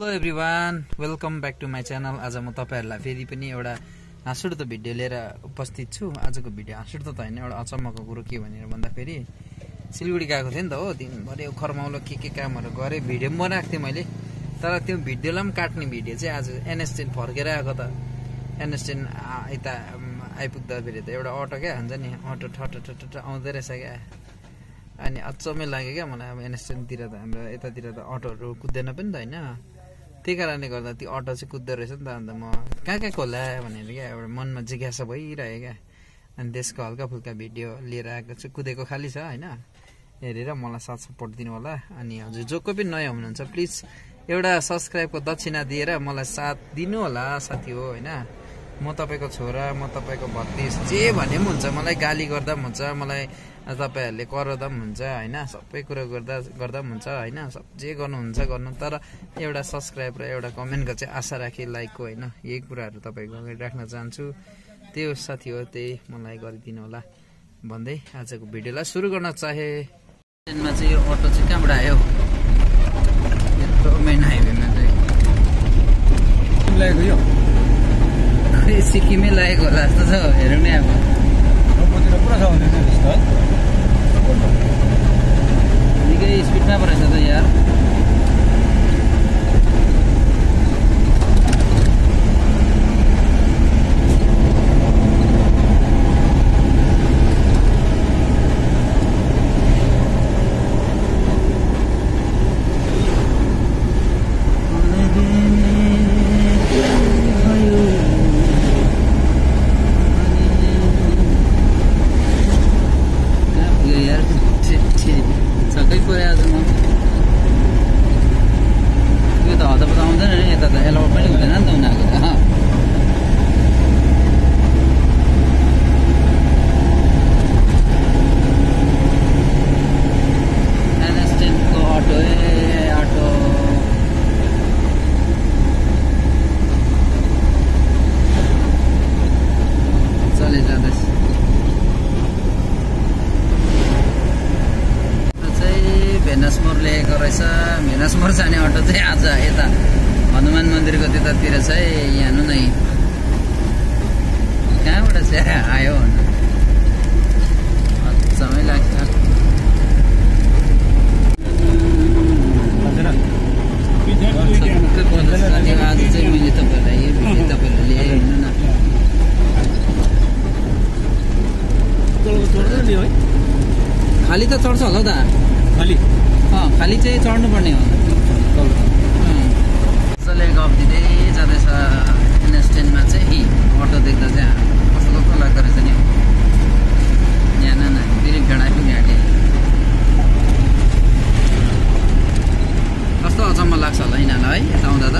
Hello everyone, welcome back to my channel. आज म तपाईहरुलाई फेरि पनि एउटा हाँसउठ्दो भिडियो लिएर उपस्थित छु। आजको भिडियो हाँसउठ्दो त हैन, एउटा अचम्मको कुरो के भनेर भन्दाखेरि सिलगढी गएको थिएँ नि त हो, दिनभरि खरमाउलो के कामहरु गरे, भिडियो पनि बनाएको थिएँ मैले। तर त्यो भिडियोलाई पनि काट्ने भिडियो चाहिँ आज एनएस10 फर्केर आएको त एनएस10 यता आइपुग्दा फेरि त एउटा अटो क्या हुन्छ नि, अटो ठट आउँदै रहेछ क्या। अनि अचम्मै लाग्यो क्या मलाई। अब एनएस10 तिर त हाम्रो यतातिर त अटोहरु कुद्दैन पनि त हैन, त्यही कारणले गर्दा त्यो अटो चाहिँ कुद्दो रहेछ नि त। अन्त म कहाँ होला भनेर क्या एउटा मनमा जिज्ञासा भइरह्यो क्या। अनि त्यसको हल्का फुल्का भिडियो लिएर आएको छु। कुदेको खाली छ हैन, हेरेर मलाई साथ सपोर्ट दिनु होला। अनि हजुर जो कोही पनि नयाँ हुनुहुन्छ प्लिज एउटा सब्स्क्राइबको दक्षिणा दिएर मलाई साथ दिनु होला साथी हो हैन। म तपाईको छोरा, म तपाईको भतिज, जे भने पनि हुन्छ, मलाई गाली गर्दा पनि हुन्छ, मलाई तपाईहरुले कराउँदा पनि हुन्छ हैन, सबै कुरा गर्दा पनि हुन्छ हैन, सब जे गर्नुहुन्छ गर्नु। तर एउटा सब्स्क्राइब र एउटा कमेन्टको चाहिँ आशा राखे, लाइकको हैन, यही कुराहरु तपाईको अगाडि राख्न चाहन्छु। त्यो साथी हो, त्यही मलाई गरिदिनु होला भन्दै आजको भिडियोलाई सुरु गर्न चाहे। ट्रेनमा चाहिँ यो अटो चाहिँ कहाँबाट आयो? यत्रो मेन हाइवेमा चाहिँ लागेको यो खै सिक्किमै लागेको होला जस्तो छ। हेरौँ नि अब पुरा छ भने जस्तो है, निकै स्पिडमा परेछ त यार। भेनासमोर जाने अटो चाहिँ आज यता हनुमान मन्दिरको त्यतातिर चाहिँ यहाँ नै कहाँबाट चाहिँ आयो भन्नु समय लाग्छ। आज चाहिँ मैले तपाईँहरूलाई यो भिडियो तपाईँहरूले ल्याइदिनु न। खाली त चढ्छ होला त, खाली चाहिँ चढ्नु पर्ने हो। कसैले गफ दिँदै जाँदैछ एनएस10मा चाहिँ अटो देख्दा चाहिँ कस्तो कस्तो लाग्दो रहेछ नि। यहाँ न फेरि भेडा पनि हाटे कस्तो अचम्म लाग्छ होला यिनीहरूलाई है, यता आउँदा त।